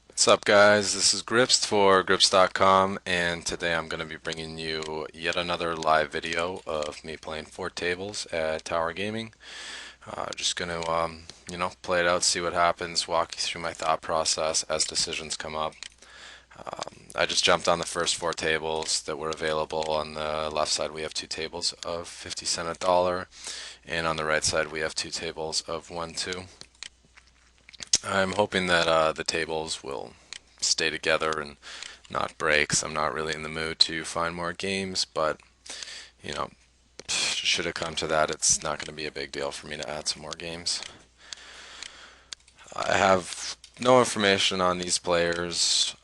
What's up, guys? This is Grips for Grips.com, and today I'm going to be bringing you yet another live video of me playing 4 tables at Tower Gaming. Just going to, play it out, see what happens, walk you through my thought process as decisions come up. I just jumped on the first 4 tables that were available. On the left side, we have 2 tables of 50 cent a dollar, and on the right side, we have 2 tables of 1-2. I'm hoping that the tables will stay together and not break. 'Cause I'm not really in the mood to find more games, but you know, should it come to that, it's not going to be a big deal for me to add some more games. I have no information on these players.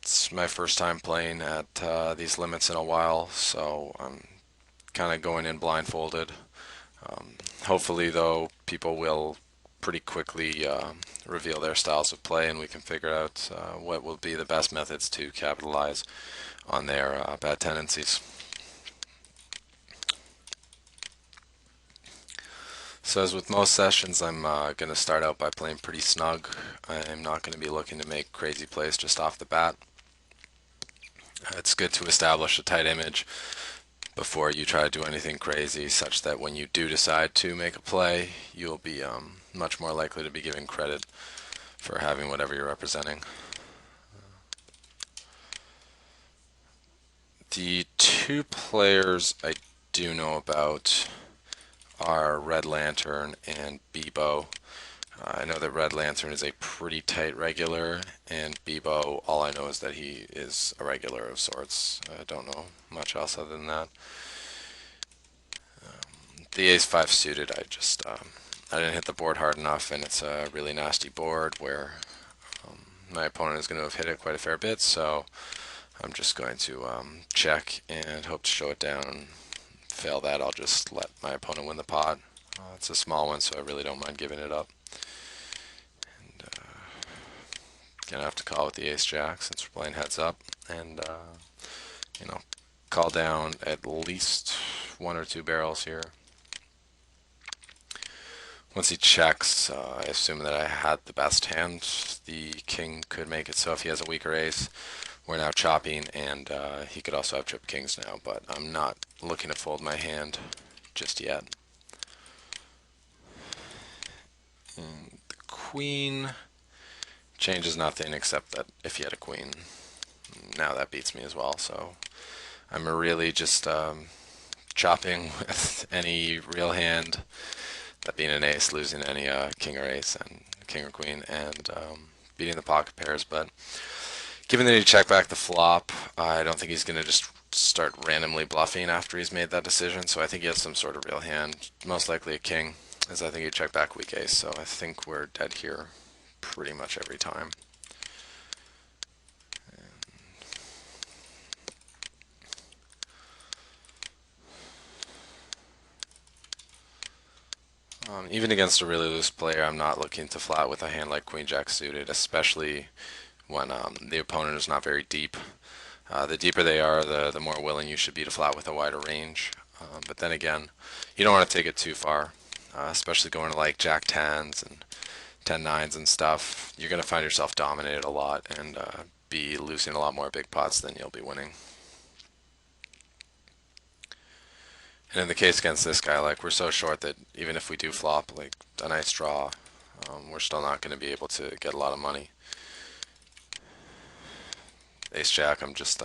It's my first time playing at these limits in a while, so I'm kind of going in blindfolded. Hopefully, though, people will pretty quickly reveal their styles of play, and we can figure out what will be the best methods to capitalize on their bad tendencies. So, as with most sessions, I'm going to start out by playing pretty snug. I'm not going to be looking to make crazy plays just off the bat. It's good to establish a tight image before you try to do anything crazy, such that when you do decide to make a play, you'll be much more likely to be given credit for having whatever you're representing. The two players I do know about are Red Lantern and Bebo. I know that Red Lantern is a pretty tight regular, and Bebo, all I know is that he is a regular of sorts. I don't know much else other than that. The ace-5 suited, I didn't hit the board hard enough, and it's a really nasty board where my opponent is going to have hit it quite a fair bit, so I'm just going to check and hope to show it down. Fail that, I'll just let my opponent win the pot. It's a small one, so I really don't mind giving it up. And gonna have to call with the ace-jack since we're playing heads up, and you know, call down at least 1 or 2 barrels here. Once he checks, I assume that I had the best hand. The king could make it so if he has a weaker ace, we're now chopping, and he could also have trip kings now, but I'm not looking to fold my hand just yet. And the queen changes nothing except that if he had a queen, now that beats me as well, so I'm really just chopping with any real hand, that being an ace, losing any king or ace and king or queen, and beating the pocket pairs. But given that he checked back the flop, I don't think he's going to just start randomly bluffing after he's made that decision. So I think he has some sort of real hand, most likely a king, as I think he checked back weak ace. So I think we're dead here pretty much every time. Even against a really loose player, I'm not looking to flat with a hand like Queen Jack suited, especially when the opponent is not very deep. The deeper they are, the more willing you should be to flat with a wider range. But then again, you don't want to take it too far, especially going to like Jack 10s and 10 9s and stuff. You're going to find yourself dominated a lot and be losing a lot more big pots than you'll be winning. And in the case against this guy, like we're so short that even if we do flop like a nice draw, we're still not going to be able to get a lot of money. Ace Jack, I'm just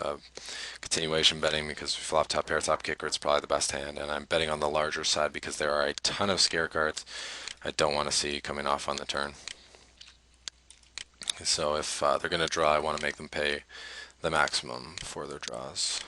continuation betting because flop top pair top kicker, it's probably the best hand, and I'm betting on the larger side because there are a ton of scare cards I don't want to see coming off on the turn. So if they're going to draw, I want to make them pay the maximum for their draws.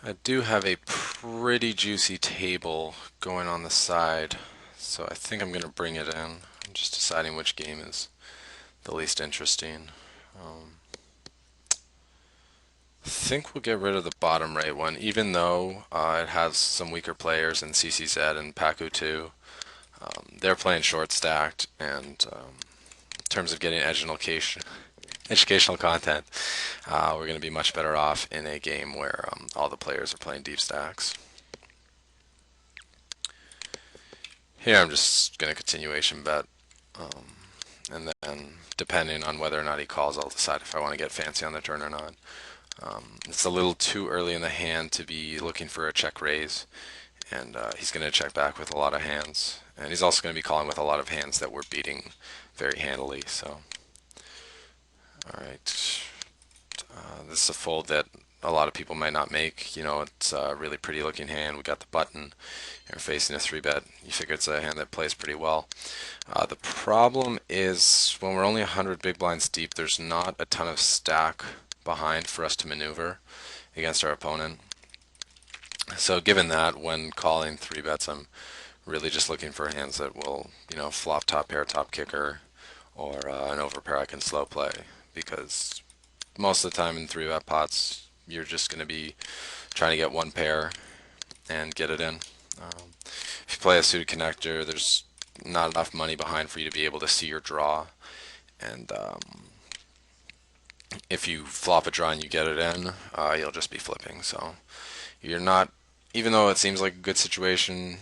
I do have a pretty juicy table going on the side, so I think I'm going to bring it in. I'm just deciding which game is the least interesting. I think we'll get rid of the bottom right one, even though it has some weaker players in CCZ and Paku too. They're playing short stacked, and in terms of getting educational content, we're going to be much better off in a game where all the players are playing deep stacks. Here I'm just going to continuation bet, and then depending on whether or not he calls, I'll decide if I want to get fancy on the turn or not. It's a little too early in the hand to be looking for a check raise, and he's going to check back with a lot of hands, and he's also going to be calling with a lot of hands that we're beating very handily. So, all right, this is a fold that a lot of people might not make. You know, it's a really pretty looking hand. We got the button. You're facing a 3-bet. You figure it's a hand that plays pretty well. The problem is when we're only 100 big blinds deep, there's not a ton of stack behind for us to maneuver against our opponent. So given that, when calling 3-bets, I'm really just looking for hands that will, flop top pair, top kicker, or an overpair I can slow play, because most of the time in 3-bet pots, you're just going to be trying to get one pair and get it in. If you play a suited connector, there's not enough money behind for you to be able to see your draw, and if you flop a draw and you get it in, you'll just be flipping. So you're not, even though it seems like a good situation,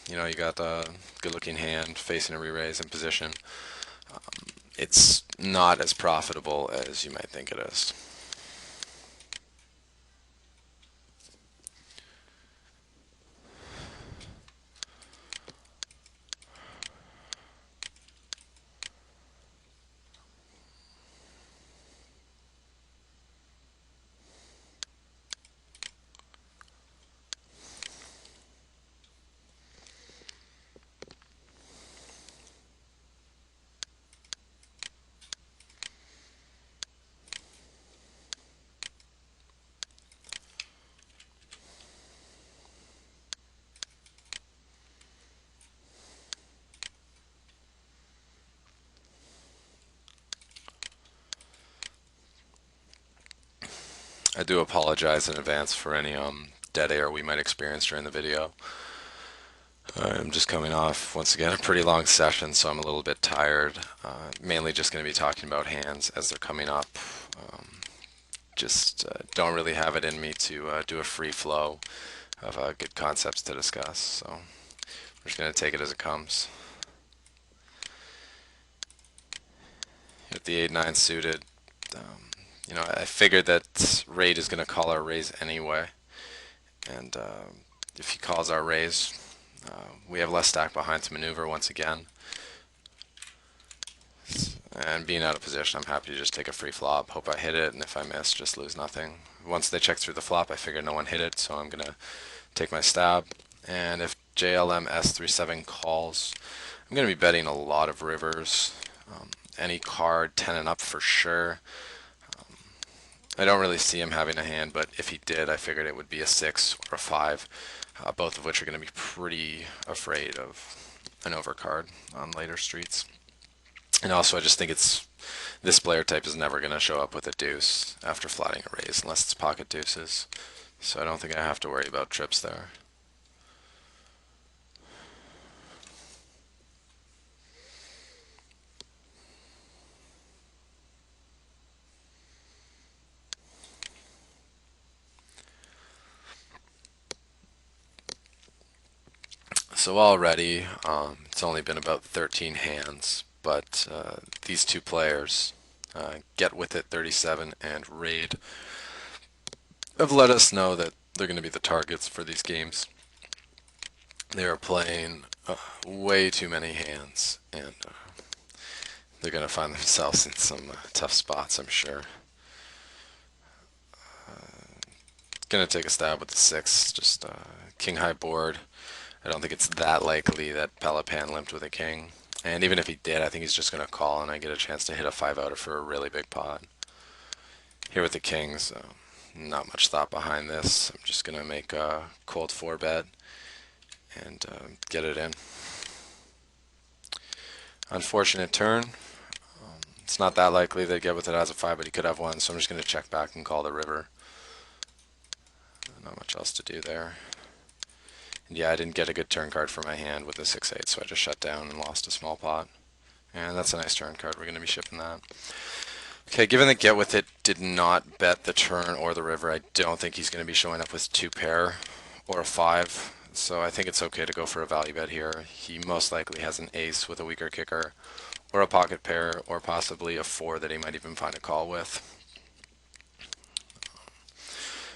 you got a good looking hand facing a re-raise in position, it's not as profitable as you might think it is. I do apologize in advance for any dead air we might experience during the video. I'm just coming off, once again, a pretty long session, so I'm a little bit tired. Mainly just going to be talking about hands as they're coming up. Just don't really have it in me to do a free flow of good concepts to discuss, so we're just going to take it as it comes. With the 8-9 suited, I figured that Raid is going to call our raise anyway, and if he calls our raise, we have less stack behind to maneuver once again. And being out of position, I'm happy to just take a free flop, hope I hit it, and if I miss, just lose nothing. Once they check through the flop, I figure no one hit it, so I'm going to take my stab. And if JLM S37 calls, I'm going to be betting a lot of rivers. Any card, 10 and up for sure. I don't really see him having a hand, but if he did, I figured it would be a 6 or a 5, both of which are going to be pretty afraid of an overcard on later streets. And also, I just think this player type is never going to show up with a deuce after flatting a raise unless it's pocket deuces. So I don't think I have to worry about trips there. So already, it's only been about 13 hands, but these two players, Get With It 37 and Raid, have let us know that they're going to be the targets for these games. They are playing way too many hands, and they're going to find themselves in some tough spots, I'm sure. Going to take a stab with the 6, just king high board. I don't think it's that likely that Pelipan limped with a king. And even if he did, I think he's just going to call and I get a chance to hit a 5-outer for a really big pot. Here with the kings, not much thought behind this. I'm just going to make a cold 4-bet and get it in. Unfortunate turn. It's not that likely that Get With It has a 5, but he could have one, so I'm just going to check back and call the river. Not much else to do there. Yeah, I didn't get a good turn card for my hand with the 6-8, so I just shut down and lost a small pot. And that's a nice turn card. We're going to be shipping that. Okay, given that Get With It did not bet the turn or the river, I don't think he's going to be showing up with two pair or a five. So I think it's okay to go for a value bet here. He most likely has an ace with a weaker kicker, or a pocket pair, or possibly a four that he might even find a call with.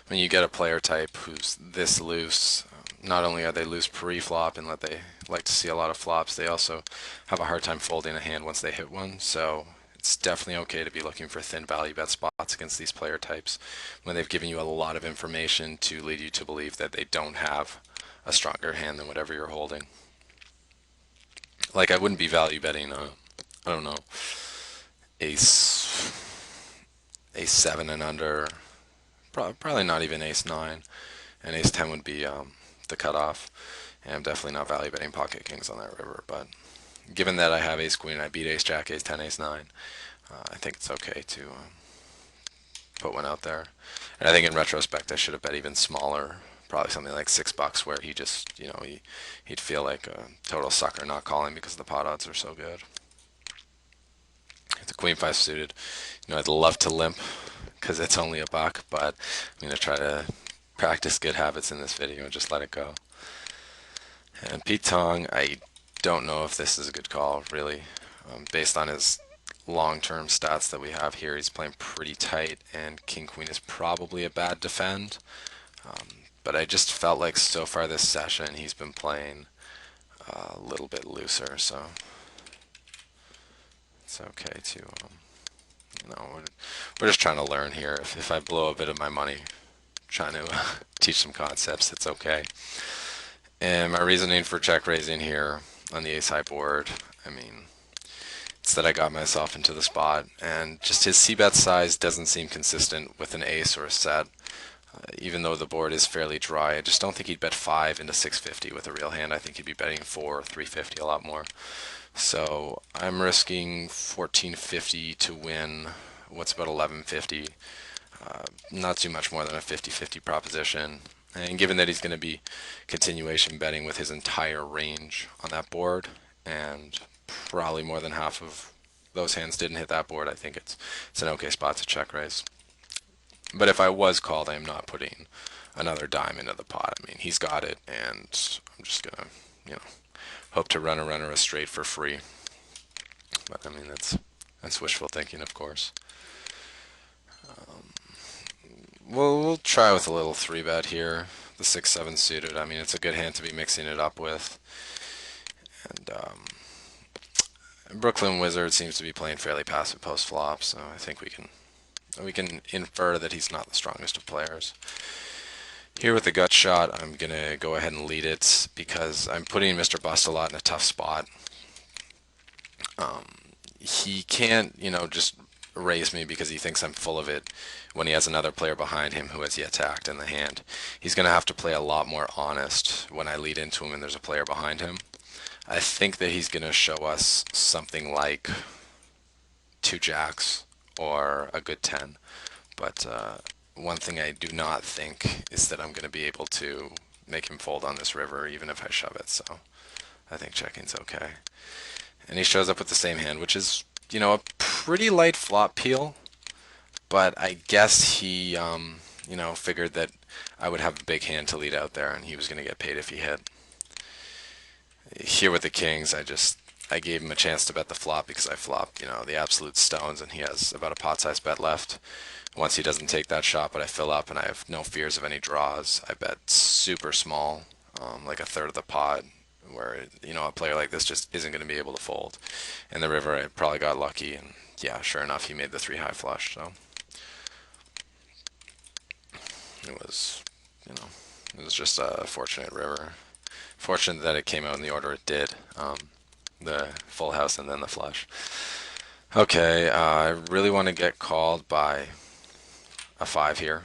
When you get a player type who's this loose, not only are they loose pre-flop and that they like to see a lot of flops, they also have a hard time folding a hand once they hit one. So it's definitely okay to be looking for thin value bet spots against these player types when they've given you a lot of information to lead you to believe that they don't have a stronger hand than whatever you're holding. Like I wouldn't be value betting I don't know, ace ace 7 and under, probably not even ace 9, and ace 10 would be the cutoff. And I'm definitely not value betting pocket kings on that river, but given that I have ace queen, I beat ace jack, ace 10, ace 9, I think it's okay to put one out there. And I think in retrospect, I should have bet even smaller, probably something like $6, where he just, he'd feel like a total sucker not calling because the pot odds are so good. If the queen five suited, I'd love to limp because it's only a buck, but I'm gonna try to practice good habits in this video and just let it go. And Pete Tong, I don't know if this is a good call, really. Based on his long-term stats that we have here, he's playing pretty tight, and King Queen is probably a bad defend. But I just felt like so far this session he's been playing a little bit looser, so it's okay to, we're just trying to learn here. If I blow a bit of my money trying to teach some concepts, it's okay. And my reasoning for check raising here on the ace high board, I mean, it's that I got myself into the spot, and just his c-bet size doesn't seem consistent with an ace or a set. Even though the board is fairly dry, I just don't think he'd bet 5 into 650 with a real hand. I think he'd be betting 4 or 350 a lot more. So I'm risking 1450 to win what's about 1150. Not too much more than a 50-50 proposition. And given that he's going to be continuation betting with his entire range on that board, and probably more than half of those hands didn't hit that board, I think it's an okay spot to check raise. But if I was called, I'm not putting another dime into the pot. I mean, he's got it, and I'm just gonna, hope to run a runner a straight for free. But I mean, that's wishful thinking, of course. We'll try with a little 3-bet here. The 6-7 suited. I mean, it's a good hand to be mixing it up with. And Brooklyn Wizard seems to be playing fairly passive post flop, so I think we can infer that he's not the strongest of players. Here with the gut shot, I'm gonna go ahead and lead it because I'm putting Mr. Bust a lot in a tough spot. He can't, just raise me because he thinks I'm full of it when he has another player behind him who has yet to act in the hand. He's going to have to play a lot more honest when I lead into him and there's a player behind him. I think that he's going to show us something like 2 jacks or a good 10. But one thing I do not think is that I'm going to be able to make him fold on this river even if I shove it. So I think checking's okay. And he shows up with the same hand, which is, a pretty light flop peel. But I guess he, figured that I would have a big hand to lead out there and he was going to get paid if he hit. Here with the kings, I gave him a chance to bet the flop because I flopped, the absolute stones, and he has about a pot-sized bet left. Once he doesn't take that shot, but I fill up and I have no fears of any draws, I bet super small, like a third of the pot, where, a player like this just isn't going to be able to fold. In the river, I probably got lucky, and yeah, sure enough, he made the 3 high flush, so it was, it was just a fortunate river. Fortunate that it came out in the order it did. The full house and then the flush. Okay, I really want to get called by a 5 here,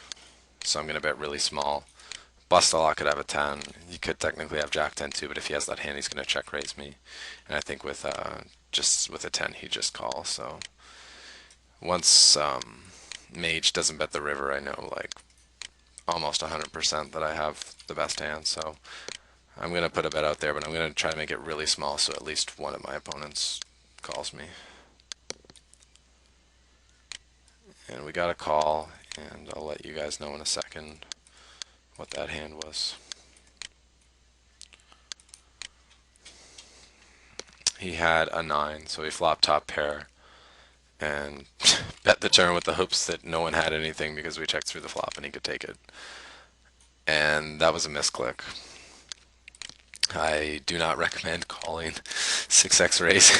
so I'm going to bet really small. Bust a lot could have a 10. He could technically have Jack 10 too, but if he has that hand, he's going to check raise me. And I think with just with a 10, he just calls. So once Mage doesn't bet the river, I know like almost 100% that I have the best hand. So I'm going to put a bet out there, but I'm going to try to make it really small so at least one of my opponents calls me. And we got a call, and I'll let you guys know in a second what that hand was. He had a 9, so he flopped top pair and bet the turn with the hopes that no one had anything because we checked through the flop and he could take it. And that was a misclick. I do not recommend calling 6x raise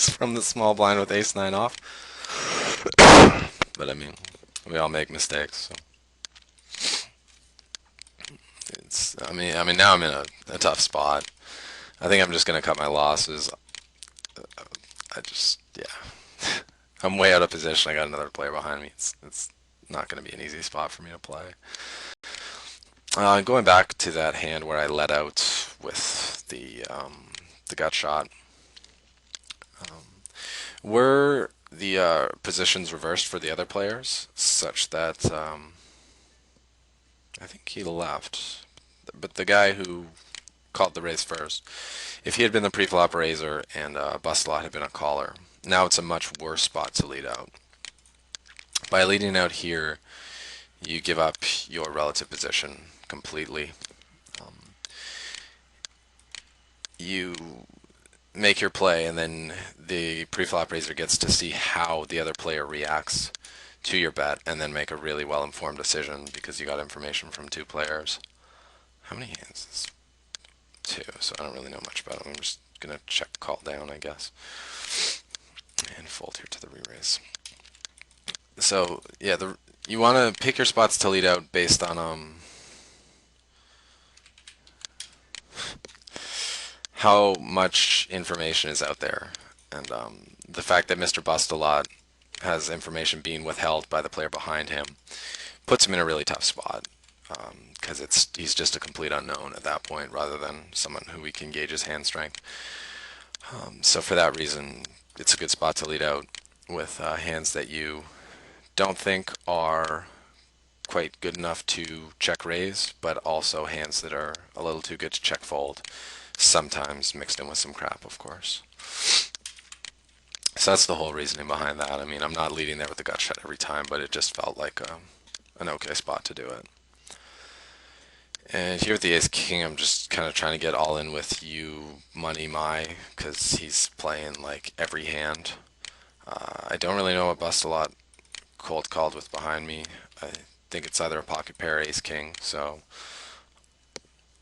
from the small blind with ace-9 off. But I mean, we all make mistakes. So I mean, now I'm in a tough spot. I think I'm just gonna cut my losses. Yeah, I'm way out of position. I got another player behind me. It's not gonna be an easy spot for me to play. Going back to that hand where I let out with the gut shot. Were the positions reversed for the other players, such that I think he left, but the guy who called the raise first, if he had been the pre-flop raiser and bust lot had been a caller, now it's a much worse spot to lead out. By leading out here, you give up your relative position completely. You make your play, and then the pre-flop raiser gets to see how the other player reacts to your bet, and then make a really well-informed decision because you got information from two players. How many hands? Is two, so I don't really know much about it. I'm just gonna check call down, I guess, and fold here to the re-raise. So yeah, you want to pick your spots to lead out based on how much information is out there, and the fact that Mr. Bust-a-Lot has information being withheld by the player behind him puts him in a really tough spot because he's just a complete unknown at that point rather than someone who we can gauge his hand strength. So for that reason, it's a good spot to lead out with hands that you don't think are quite good enough to check raise, but also hands that are a little too good to check fold, sometimes mixed in with some crap, of course. So that's the whole reasoning behind that. I mean, I'm not leading there with the gut shot every time, but it just felt like an okay spot to do it. And here with the ace king, I'm just kind of trying to get all in with you money my, because he's playing like every hand. I don't really know what Bust-a-Lot cold called with behind me. I think it's either a pocket pair or ace king, so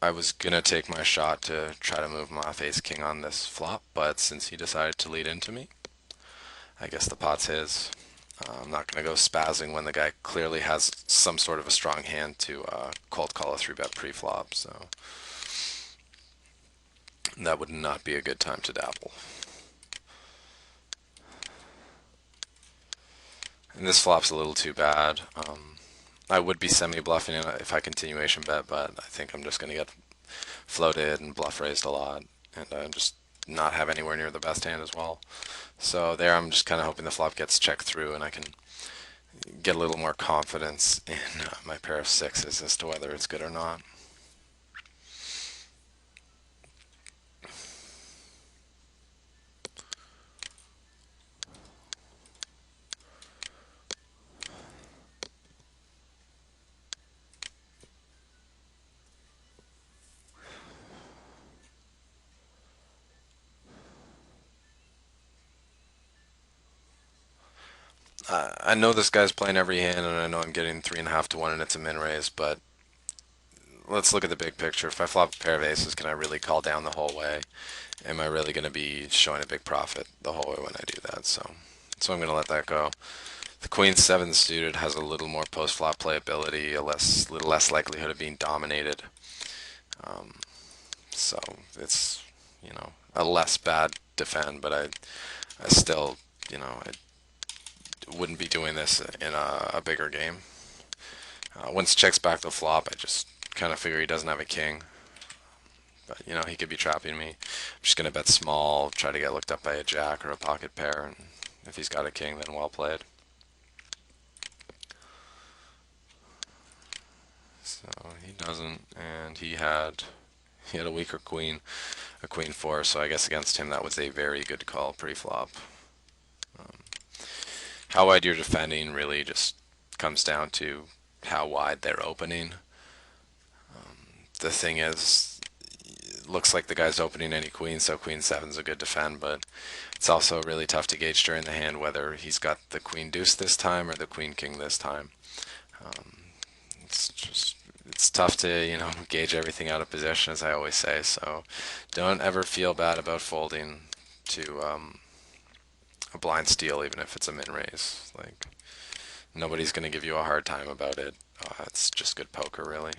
I was gonna take my shot to try to move him off ace king on this flop, but since he decided to lead into me, I guess the pot's his. I'm not going to go spazzing when the guy clearly has some sort of a strong hand to cold call a 3-bet pre-flop, so that would not be a good time to dabble. And this flop's a little too bad. I would be semi-bluffing it if I continuation bet, but I think I'm just going to get floated and bluff raised a lot, and just not have anywhere near the best hand as well. So there I'm just kind of hoping the flop gets checked through and I can get a little more confidence in my pair of sixes as to whether it's good or not. I know this guy's playing every hand, and I know I'm getting 3.5 to 1 and it's a min raise, but let's look at the big picture. If I flop a pair of aces, can I really call down the whole way? Am I really going to be showing a big profit the whole way when I do that? So I'm going to let that go. The Queen 7 suited has a little more post-flop playability, little less likelihood of being dominated. So it's, a less bad defend, but I still, I wouldn't be doing this in a bigger game. Once checks back the flop, I just kind of figure he doesn't have a king. But, he could be trapping me. I'm just going to bet small, try to get looked up by a jack or a pocket pair, and if he's got a king, then well played. So he doesn't, and he had He had a weaker queen, a queen four, so I guess against him that was a very good call pre-flop. How wide you're defending really just comes down to how wide they're opening. The thing is, it looks like the guy's opening any queen, so queen seven's a good defend, but it's also really tough to gauge during the hand whether he's got the queen deuce this time or the queen king this time. It's just it's tough to gauge everything out of position, as I always say. So don't ever feel bad about folding to a blind steal, even if it's a min raise. Like nobody's gonna give you a hard time about it. It's just good poker, really.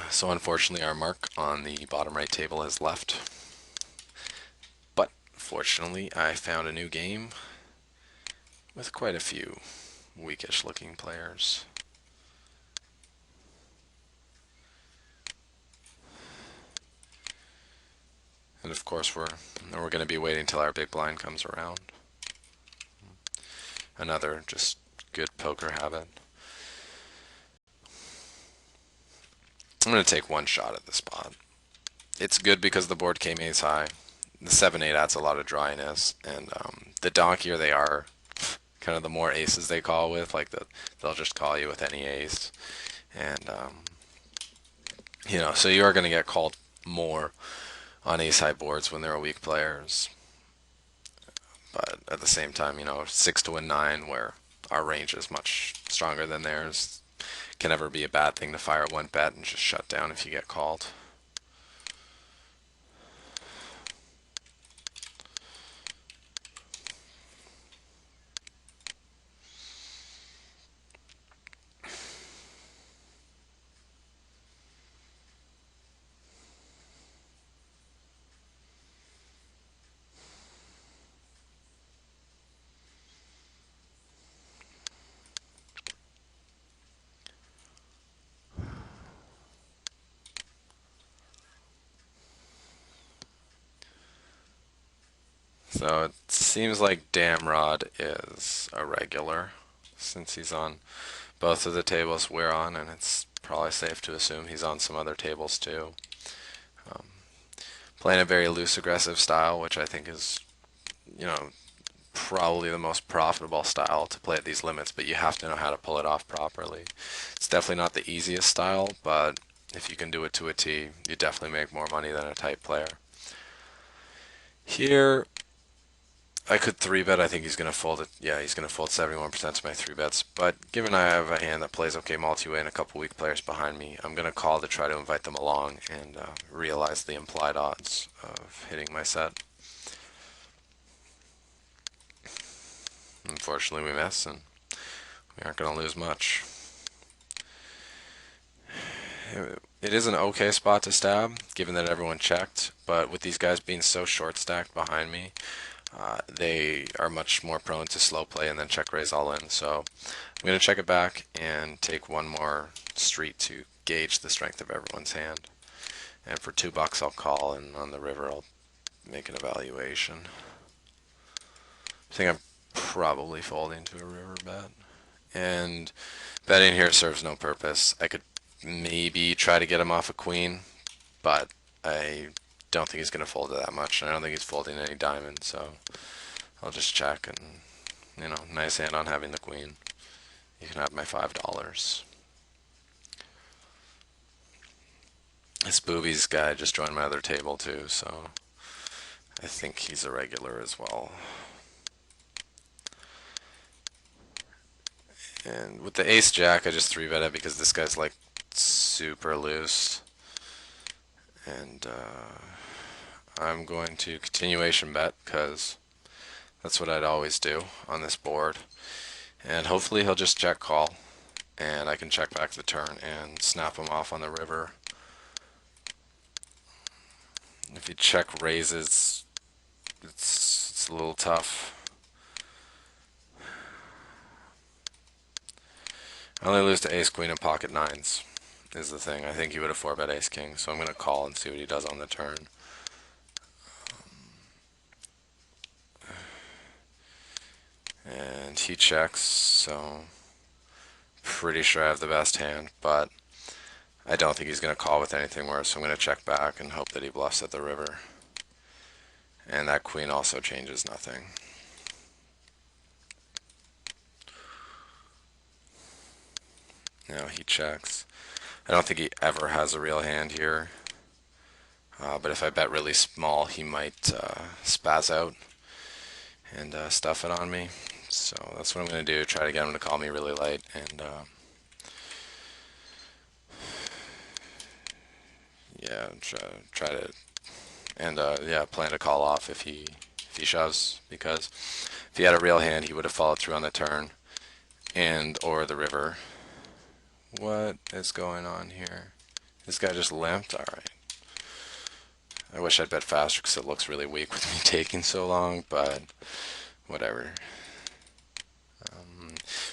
So unfortunately, our mark on the bottom right table has left. But fortunately, I found a new game with quite a few weakish looking players. And of course, we're going to be waiting till our big blind comes around. Another just good poker habit. I'm going to take one shot at the spot. It's good because the board came ace high. The 7-8 adds a lot of dryness, and the donkier they are, kind of the more aces they call with, like they'll just call you with any ace. And, so you are going to get called more on ace high boards when there are weak players. But at the same time, 6 to win 9, where our range is much stronger than theirs, can never be a bad thing to fire one bet and just shut down if you get called. So it seems like Damrod is a regular since he's on both of the tables we're on, and it's probably safe to assume he's on some other tables too. Playing a very loose aggressive style, which I think is, you know, probably the most profitable style to play at these limits, but you have to know how to pull it off properly. It's definitely not the easiest style, but if you can do it to a T, you definitely make more money than a tight player. Here, I could 3-bet. I think he's going to fold it. Yeah, he's going to fold 71% of my 3-bets. But given I have a hand that plays okay multi-way and a couple weak players behind me, I'm going to call to try to invite them along and realize the implied odds of hitting my set. Unfortunately, we miss, and we aren't going to lose much. It is an okay spot to stab, given that everyone checked, but with these guys being so short stacked behind me, they are much more prone to slow play and then check raise all in. So I'm going to check it back and take one more street to gauge the strength of everyone's hand. And for $2 I'll call, and on the river I'll make an evaluation. I think I'm probably folding to a river bet. And betting here serves no purpose. I could maybe try to get him off a queen, but I don't think he's going to fold it that much. I don't think he's folding any diamonds, so I'll just check, and nice hand on having the queen. You can have my $5. This Boobies guy just joined my other table too, so I think he's a regular as well. And with the ace jack, I just 3-bet it because this guy's like super loose. And I'm going to continuation bet because that's what I'd always do on this board. And hopefully he'll just check call, and I can check back the turn and snap him off on the river. If he check raises, it's a little tough. I only lose to ace queen and pocket nines is the thing. I think he would have 4-bet ace king, so I'm going to call and see what he does on the turn. And he checks, so pretty sure I have the best hand, but I don't think he's going to call with anything worse, so I'm going to check back and hope that he bluffs at the river. And that queen also changes nothing. Now he checks. I don't think he ever has a real hand here, but if I bet really small, he might spaz out and stuff it on me. So that's what I'm going to do, try to get him to call me really light, and yeah, try to, and yeah, plan to call off if he shoves, because if he had a real hand, he would have followed through on the turn and or the river. What is going on here? This guy just limped? Alright. I wish I'd bet faster because it looks really weak with me taking so long, but whatever.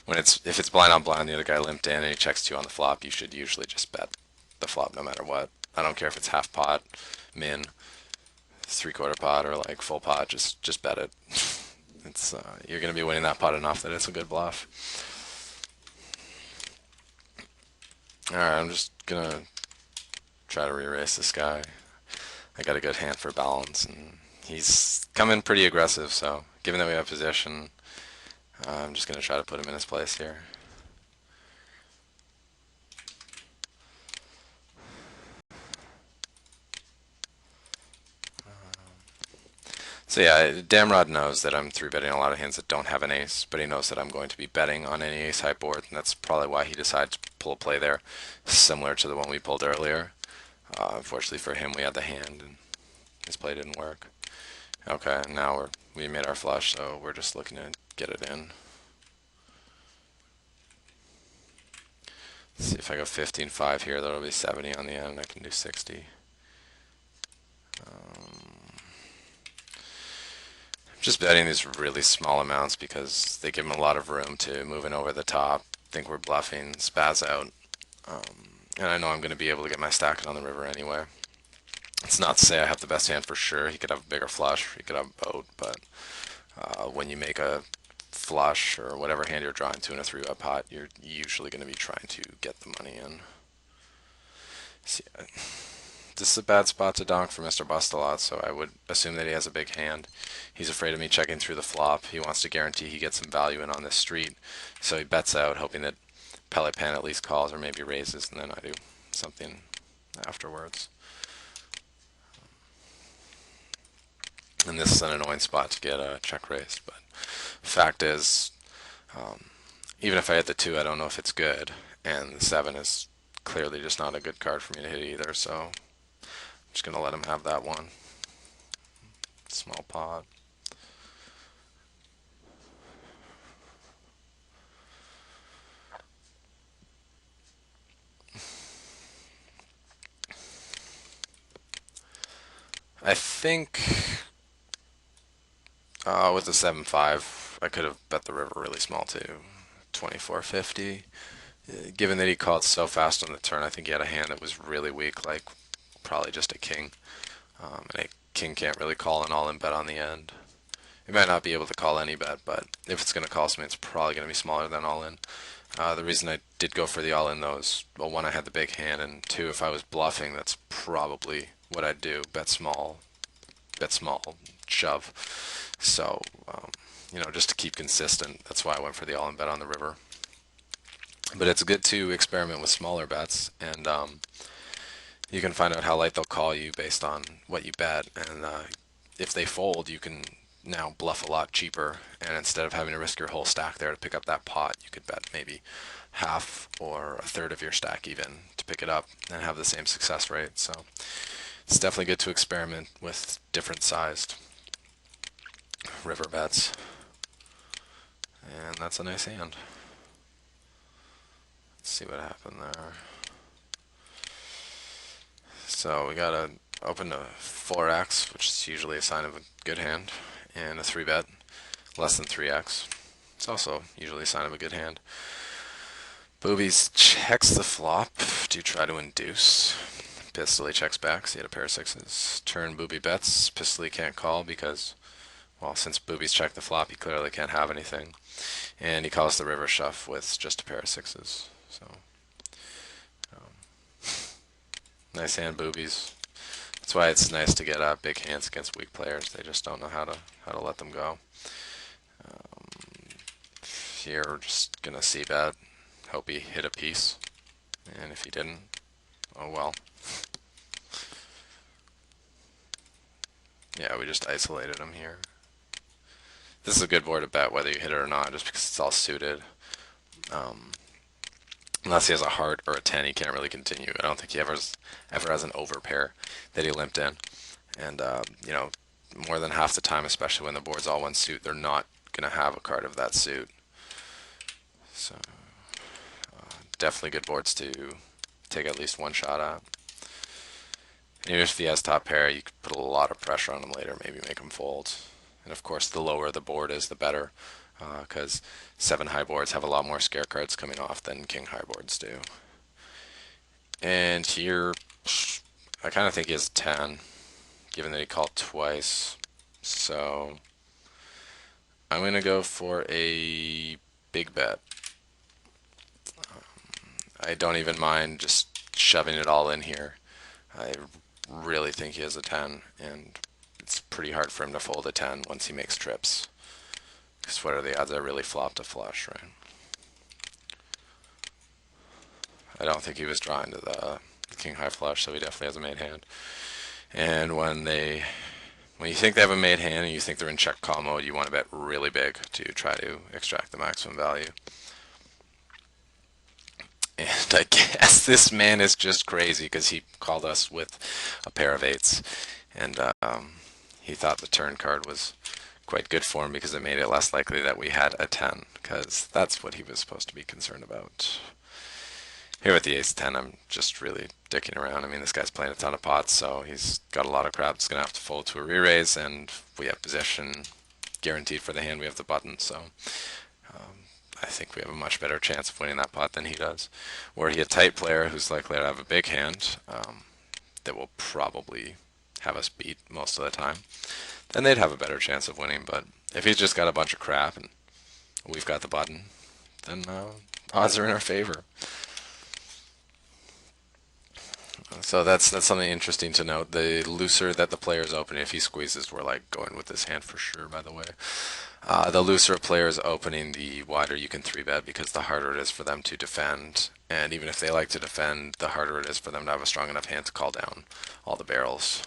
When if it's blind on blind, the other guy limped in and he checks two on the flop, you should usually just bet the flop no matter what. I don't care if it's half pot, min, three-quarter pot, or like full pot, just bet it. It's you're gonna be winning that pot enough that it's a good bluff. Alright, I'm just gonna try to re-race this guy. I got a good hand for balance, and he's coming pretty aggressive, so given that we have position, I'm just going to try to put him in his place here. So yeah, Damrod knows that I'm 3-betting a lot of hands that don't have an ace, but he knows that I'm going to be betting on any ace-high board, and that's probably why he decided to pull a play there, similar to the one we pulled earlier. Unfortunately for him, we had the hand, and his play didn't work. Okay, now we made our flush, so we're just looking to get it in. Let's see if I go 15-5 here, that'll be 70 on the end, I can do 60. Just betting these really small amounts because they give him a lot of room to move in over the top, think we're bluffing, spaz out. And I know I'm going to be able to get my stack on the river anyway. It's not to say I have the best hand for sure. He could have a bigger flush, he could have a boat, but when you make a flush or whatever hand you're drawing to in a 3-bet pot, you're usually going to be trying to get the money in. See, this is a bad spot to donk for Mr. Bust a lot, so I would assume that he has a big hand. He's afraid of me checking through the flop. He wants to guarantee he gets some value in on this street, so he bets out, hoping that Pelipan at least calls or maybe raises, and then I do something afterwards. And this is an annoying spot to get a check raised, but fact is, even if I hit the 2, I don't know if it's good, and the 7 is clearly just not a good card for me to hit either, so I'm just going to let him have that one. Small pot. I think with the 7-5, I could have bet the river really small too. 24.50. Given that he called so fast on the turn, I think he had a hand that was really weak, like probably just a king. And a king can't really call an all-in bet on the end. He might not be able to call any bet, but if it's going to cost me, it's probably going to be smaller than all-in. The reason I did go for the all-in though is, well, one, I had the big hand, and two, if I was bluffing, that's probably what I'd do. Bet small, shove. So, just to keep consistent, that's why I went for the all-in bet on the river. But it's good to experiment with smaller bets, and you can find out how light they'll call you based on what you bet, and if they fold, you can now bluff a lot cheaper, and instead of having to risk your whole stack there to pick up that pot, you could bet maybe half or a third of your stack even to pick it up and have the same success rate. So it's definitely good to experiment with different sized river bets, and that's a nice hand. Let's see what happened there. So we got to open to 4x, which is usually a sign of a good hand, and a 3-bet less than 3x. It's also usually a sign of a good hand. Boobies checks the flop to try to induce. Pistol he checks back, so he had a pair of 6s. Turn booby bets. Pistol he can't call because, Well, since boobies check the flop, he clearly can't have anything. And he calls the river shove with just a pair of sixes. So, nice hand, boobies. That's why it's nice to get big hands against weak players. They just don't know how to let them go. Here, we're just gonna see bet. Hope he hit a piece. And if he didn't, oh well. Yeah, we just isolated him here. This is a good board to bet whether you hit it or not, just because it's all suited. Unless he has a heart or a 10, he can't really continue. I don't think he ever has an overpair that he limped in. And, more than half the time, especially when the board's all one suit, they're not going to have a card of that suit. So, definitely good boards to take at least one shot at. Even if he has top pair, you could put a lot of pressure on him later, maybe make him fold. And of course, the lower the board is, the better, because 7 high boards have a lot more scare cards coming off than king high boards do. And here, I kind of think he has 10, given that he called twice. So I'm going to go for a big bet. I don't even mind just shoving it all in here. I really think he has a 10, and it's pretty hard for him to fold a 10 once he makes trips. Because what are the odds I really flopped a flush, right? I don't think he was drawing to the king high flush, so he definitely has a made hand. And when you think they have a made hand and you think they're in check call mode, you want to bet really big to try to extract the maximum value. And I guess this man is just crazy because he called us with a pair of 8s. And he thought the turn card was quite good for him because it made it less likely that we had a 10, because that's what he was supposed to be concerned about. Here with the ace-10, I'm just really dicking around. I mean, this guy's playing a ton of pots, so he's got a lot of crap that's going to have to fold to a re-raise, and we have position guaranteed for the hand. We have the button, so I think we have a much better chance of winning that pot than he does. Were he a tight player who's likely to have a big hand that will probably have us beat most of the time, then they'd have a better chance of winning. But if he's just got a bunch of crap and we've got the button, then odds are in our favor. So that's something interesting to note. The looser that the players open, if he squeezes, we're like going with this hand for sure, by the way. The looser a player is opening, the wider you can 3-bet, because the harder it is for them to defend. And even if they like to defend, the harder it is for them to have a strong enough hand to call down all the barrels.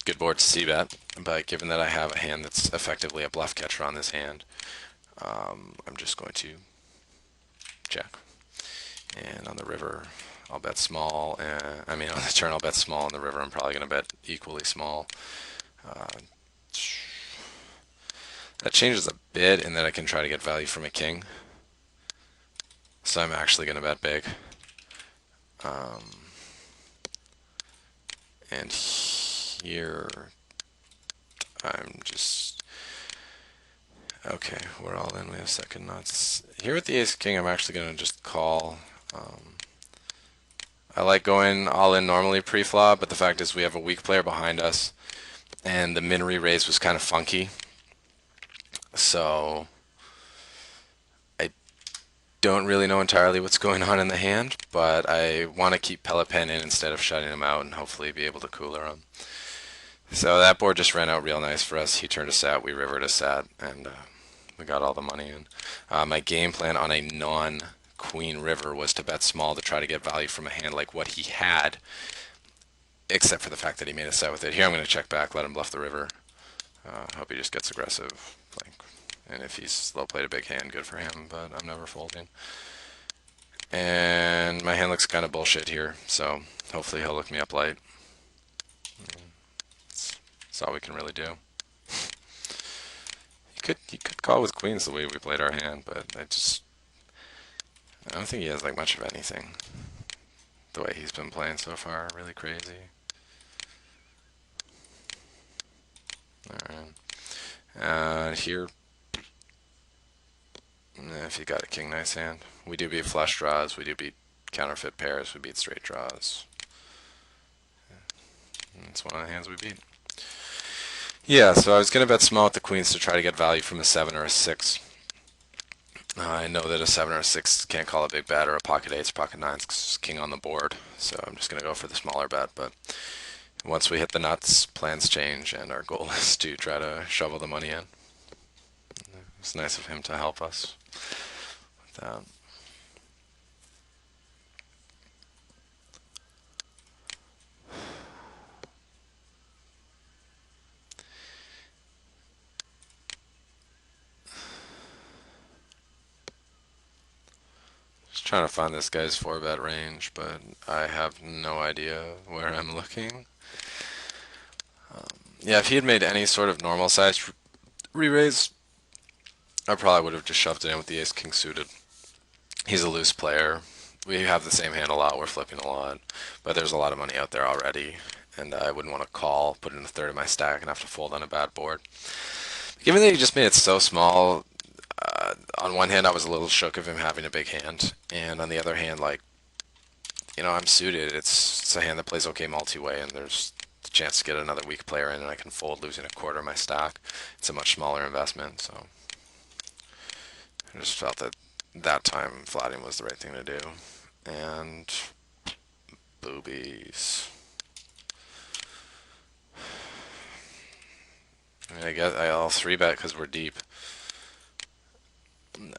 Good board to c-bet, but given that I have a hand that's effectively a bluff catcher on this hand, I'm just going to check. And on the river, I'll bet small. On the turn I'll bet small. On the river I'm probably going to bet equally small. That changes a bit in that I can try to get value from a king. So I'm actually going to bet big. And here I'm just... Okay, we're all in. We have second nuts. Here with the ace-king, I'm actually going to just call. I like going all in normally pre-flop, but the fact is we have a weak player behind us, and the min re-raise was kind of funky. So I don't really know entirely what's going on in the hand, but I want to keep pellet pen in instead of shutting him out and hopefully be able to cooler him. So that board just ran out real nice for us. He turned a sat, we rivered a sat, and we got all the money in. My game plan on a non-queen river was to bet small to try to get value from a hand like what he had, except for the fact that he made a set with it. Here I'm going to check back, let him bluff the river. Hope he just gets aggressive. And if he's slow played a big hand, good for him, but I'm never folding. And my hand looks kind of bullshit here, so hopefully he'll look me up light. That's all we can really do. He could call with queens the way we played our hand, but I don't think he has like much of anything. The way he's been playing so far, really crazy. Alright. Here, if you got a king nice hand, we do beat flush draws, we do beat counterfeit pairs, we beat straight draws. That's one of the hands we beat. Yeah, so I was going to bet small with the queens to try to get value from a 7 or a 6. I know that a 7 or a 6 can't call a big bet, or a pocket 8s, pocket 9s, 'cause it's king on the board. So I'm just going to go for the smaller bet. But once we hit the nuts, plans change, and our goal is to try to shovel the money in. It's nice of him to help us with that. Just trying to find this guy's 4-bet range, but I have no idea where I'm looking. Yeah, if he had made any sort of normal sized re-raise, I probably would have just shoved it in with the ace king suited. He's a loose player. We have the same hand a lot. We're flipping a lot, but there's a lot of money out there already, and I wouldn't want to call, put in a third of my stack, and have to fold on a bad board. Given that he just made it so small, on one hand I was a little shook of him having a big hand, and on the other hand, like, I'm suited. It's a hand that plays okay multi-way, and there's the chance to get another weak player in, and I can fold losing a quarter of my stack. It's a much smaller investment, so I just felt that that time flatting was the right thing to do. And boobies. I mean, I guess I'll 3-bet because we're deep. No.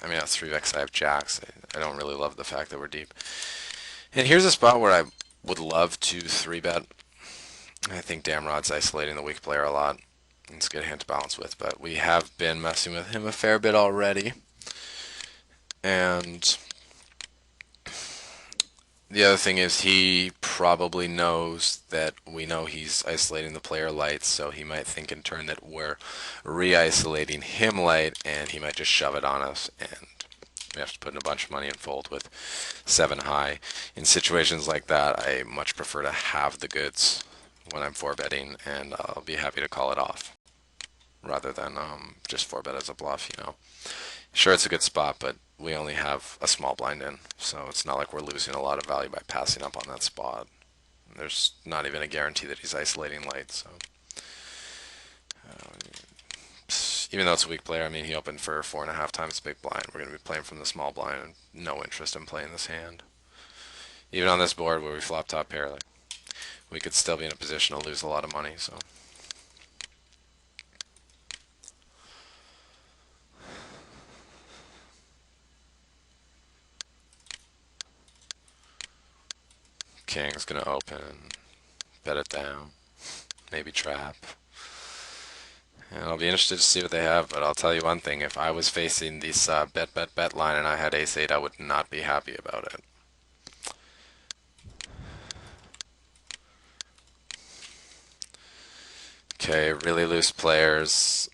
I mean, I'll 3-bet because I have jacks. I don't really love the fact that we're deep. And here's a spot where I would love to 3-bet. I think Damrod's isolating the weak player a lot. It's a good hand to balance with, but we have been messing with him a fair bit already. And the other thing is he probably knows that we know he's isolating the player light, so he might think in turn that we're re-isolating him light, and he might just shove it on us, and we have to put in a bunch of money and fold with 7 high. In situations like that, I much prefer to have the goods when I'm 4-betting, and I'll be happy to call it off rather than just 4-bet as a bluff. Sure, it's a good spot, but we only have a small blind in, so it's not like we're losing a lot of value by passing up on that spot. There's not even a guarantee that he's isolating light, so even though it's a weak player, I mean, he opened for 4.5 times big blind. We're going to be playing from the small blind, and no interest in playing this hand. Even on this board where we flop top pair, like, we could still be in a position to lose a lot of money. So king's going to open, bet it down, maybe trap. And I'll be interested to see what they have, but I'll tell you one thing. If I was facing this bet, bet, bet line and I had ace-8, I would not be happy about it. Okay, really loose players,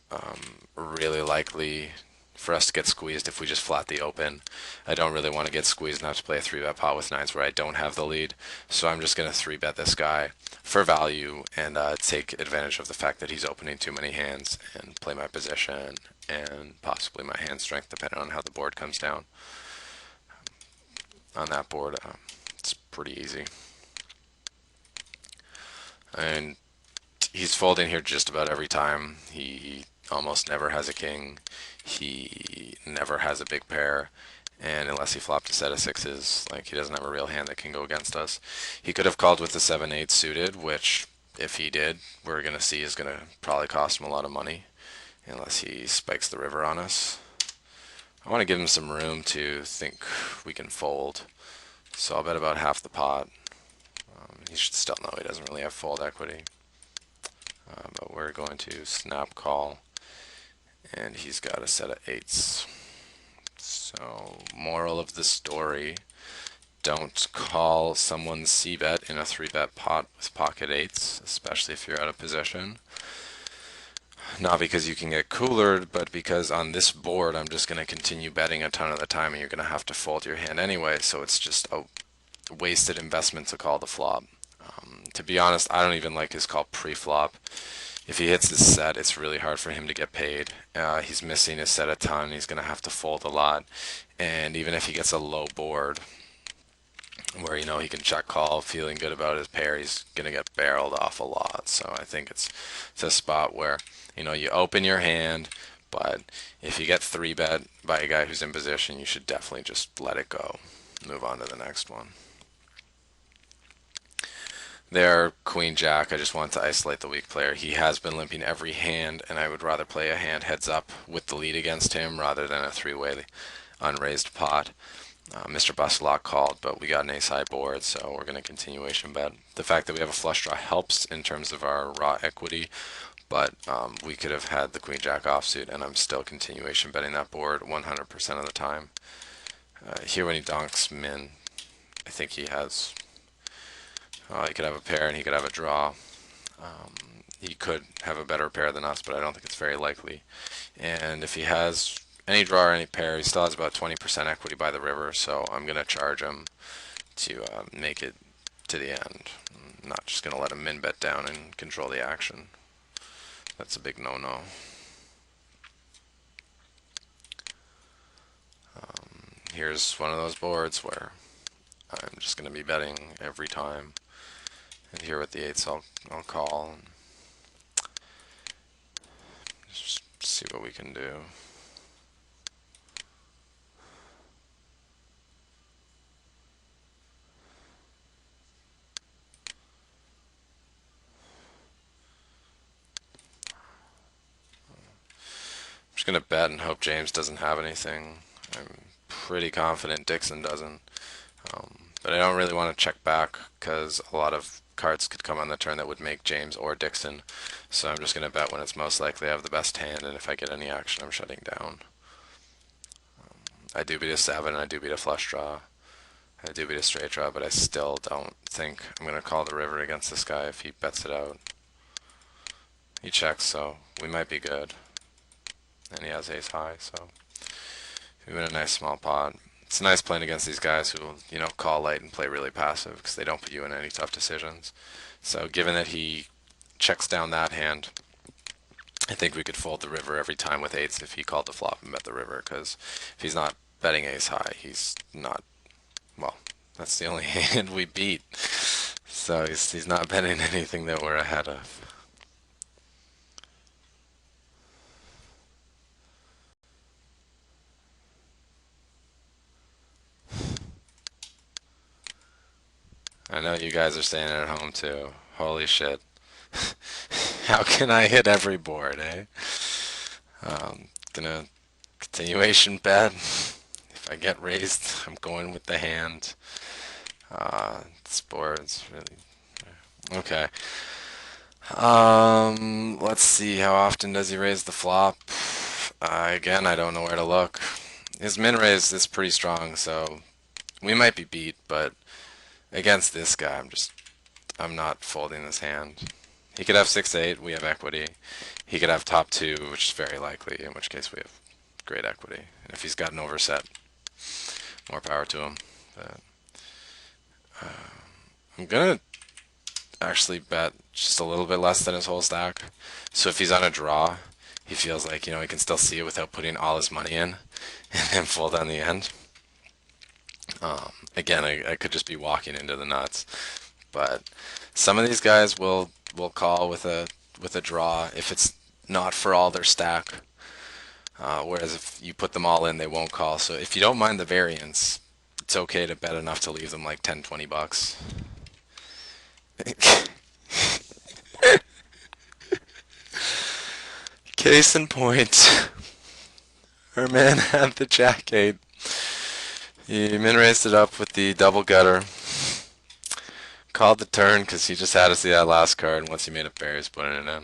really likely for us to get squeezed if we just flat the open. I don't really want to get squeezed and have to play a 3-bet pot with 9s where I don't have the lead, so I'm just going to 3-bet this guy for value and take advantage of the fact that he's opening too many hands and play my position and possibly my hand strength depending on how the board comes down. On that board, it's pretty easy. And he's folding here just about every time. He almost never has a king. He never has a big pair. And unless he flopped a set of 6s, like, he doesn't have a real hand that can go against us. He could have called with the 7-8 suited, which, if he did, we're going to see is going to probably cost him a lot of money, unless he spikes the river on us. I want to give him some room to think we can fold, so I'll bet about half the pot. He should still know he doesn't really have fold equity. But we're going to snap call, and he's got a set of 8s. So, moral of the story, don't call someone's c-bet in a 3-bet pot with pocket 8s, especially if you're out of position. Not because you can get coolered, but because on this board I'm just going to continue betting a ton of the time and you're going to have to fold your hand anyway, so it's just a wasted investment to call the flop. To be honest, I don't even like his call pre-flop. If he hits his set, it's really hard for him to get paid. He's missing his set a ton. He's going to have to fold a lot. And even if he gets a low board, where he can check call, feeling good about his pair. He's gonna get barreled off a lot. So I think it's a spot where you open your hand, but if you get three bet by a guy who's in position, you should definitely just let it go, move on to the next one. There, Queen Jack. I just want to isolate the weak player. He has been limping every hand, and I would rather play a hand heads up with the lead against him rather than a three-way unraised pot. Mr. Buslock called, but we got an ace high board, so we're going to continuation bet. The fact that we have a flush draw helps in terms of our raw equity, but we could have had the Queen Jack offsuit, and I'm still continuation betting that board 100% of the time. Here when he donks min, I think he has. He could have a pair and he could have a draw. He could have a better pair than us, but I don't think it's very likely. And if he has any draw or any pair, he still has about 20% equity by the river, so I'm going to charge him to make it to the end. I'm not just going to let him min bet down and control the action. That's a big no-no. Here's one of those boards where I'm just going to be betting every time. And here with the eights, I'll call and just see what we can do. I'm just going to bet and hope James doesn't have anything. I'm pretty confident Dixon doesn't. But I don't really want to check back because a lot of cards could come on the turn that would make James or Dixon. So I'm just going to bet when it's most likely I have the best hand, and if I get any action, I'm shutting down. I do beat a 7, and I do beat a flush draw. I do beat a straight draw, but I still don't think I'm going to call the river against this guy if he bets it out. He checks, so we might be good. And he has ace high, so we win a nice small pot. It's nice playing against these guys who will, call light and play really passive because they don't put you in any tough decisions. So given that he checks down that hand, I think we could fold the river every time with eights if he called the flop and bet the river, because if he's not betting ace high, he's not, well, that's the only hand we beat. So he's not betting anything that we're ahead of. I know you guys are staying at home too. Holy shit. How can I hit every board, eh? Gonna continuation bet. If I get raised, I'm going with the hand. This board's really okay. Let's see. How often does he raise the flop? Again, I don't know where to look. His min raise is pretty strong, so we might be beat, but against this guy, I'm not folding this hand. He could have 6-8, we have equity. He could have top 2, which is very likely, in which case we have great equity. And if he's got an overset, more power to him. But, I'm gonna actually bet just a little bit less than his whole stack. So if he's on a draw, he feels like, he can still see it without putting all his money in and then fold on the end. Again, I could just be walking into the nuts, but some of these guys will call with a draw if it's not for all their stack. Whereas if you put them all in, they won't call. So if you don't mind the variance, it's okay to bet enough to leave them like 10, 20 bucks. Case in point, our man had the jack 8. He min raised it up with the double gutter. Called the turn because he just had to see that last card, and once he made a pair, he's putting it in. Would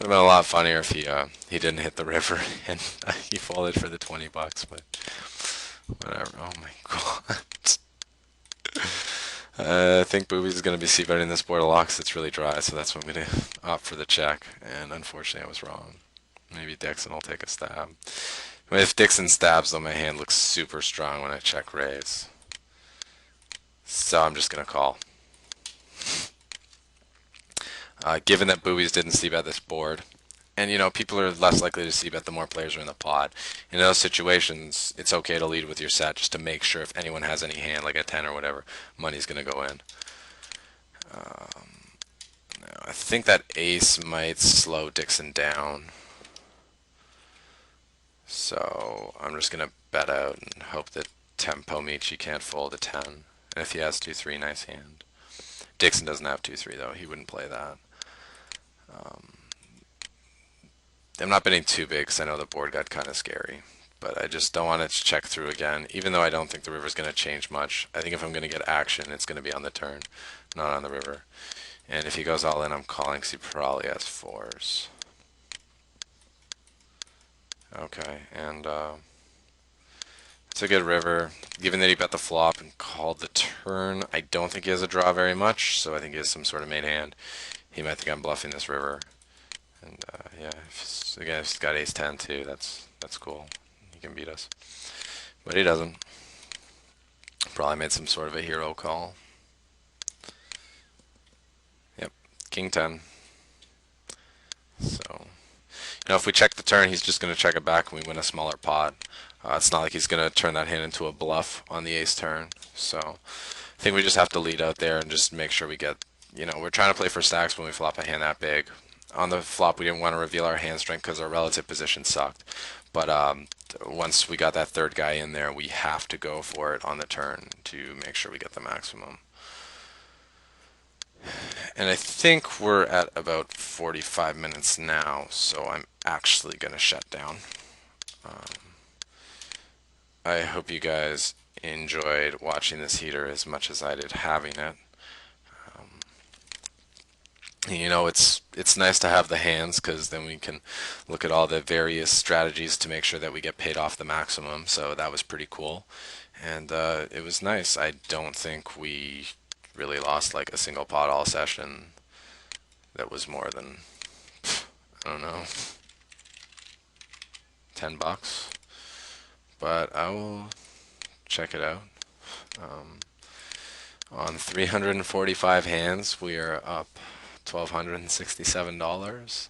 have been a lot funnier if he didn't hit the river and he folded for the 20 bucks, but whatever. Oh my god. I think Boobies is going to be c-betting this board a lot because it's really dry, so that's why I'm going to opt for the check, and unfortunately I was wrong. Maybe Dixon will take a stab. If Dixon stabs, though, my hand looks super strong when I check raise. So I'm just going to call. Given that Boobies didn't c-bet this board, And people are less likely to see bet the more players are in the pot. In those situations, it's okay to lead with your set just to make sure if anyone has any hand, like a 10 or whatever, money's going to go in. Now, I think that ace might slow Dixon down. So I'm just going to bet out and hope that Tempo Michi can't fold a 10. And if he has 2-3, nice hand. Dixon doesn't have 2-3 though. He wouldn't play that. I'm not betting too big because I know the board got kind of scary. But I just don't want it to check through again, even though I don't think the river's going to change much. I think if I'm going to get action, it's going to be on the turn, not on the river. And if he goes all in, I'm calling because he probably has fours. Okay, and it's a good river. Given that he bet the flop and called the turn, I don't think he has a draw very much, so I think he has some sort of made hand. He might think I'm bluffing this river. And yeah, again, if he's got ace-10 too, that's cool. He can beat us. But he doesn't. Probably made some sort of a hero call. Yep, king-10. So, if we check the turn, he's just going to check it back and we win a smaller pot. It's not like he's going to turn that hand into a bluff on the ace turn. So, I think we just have to lead out there and just make sure we get, we're trying to play for stacks when we flop a hand that big. On the flop, we didn't want to reveal our hand strength because our relative position sucked. But once we got that third guy in there, we have to go for it on the turn to make sure we get the maximum. And I think we're at about 45 minutes now, so I'm actually going to shut down. I hope you guys enjoyed watching this heater as much as I did having it. It's nice to have the hands because then we can look at all the various strategies to make sure that we get paid off the maximum. So that was pretty cool, and it was nice. I don't think we really lost like a single pot all session. That was more than, I don't know, $10. But I will check it out. On 345 hands, we are up $1,267.